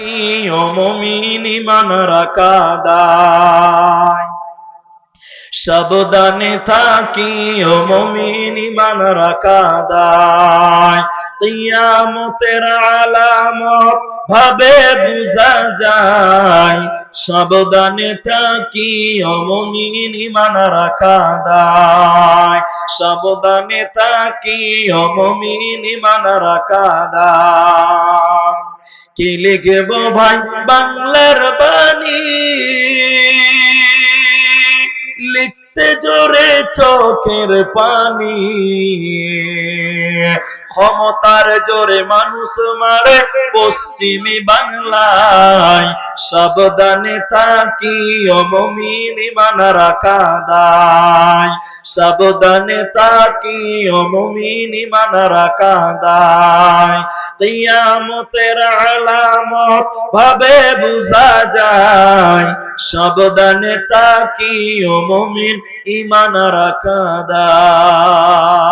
কি ও মুমিন ঈমান রাখা দায়। সাবধানে থাকি ও মুমিন ঈমান রাখা দায়। কিয়ামতের আলামত ভাবে বুঝা যায়। সাবধানে থাকি ও মুমিন ঈমান রাখা দায়। সাবধানে থাকি ও মুমিন ঈমান রাখা দায়। কি লিখব ভাই বাংলার বাণী, লিখতে জোরে চোখের পানি। ক্ষমতার জোরে মানুষ মারে পশ্চিমী বাংলায়। সাবধানে থাকি ও মুমিন ঈমান রাখা দায়। সাবধানে থাকি ও মুমিন ঈমান রাখা দায়। কিয়ামতের আলামত ভাবে বুঝা যায়। সাবধানে থাকি ও মুমিন ঈমান রাখা দায়।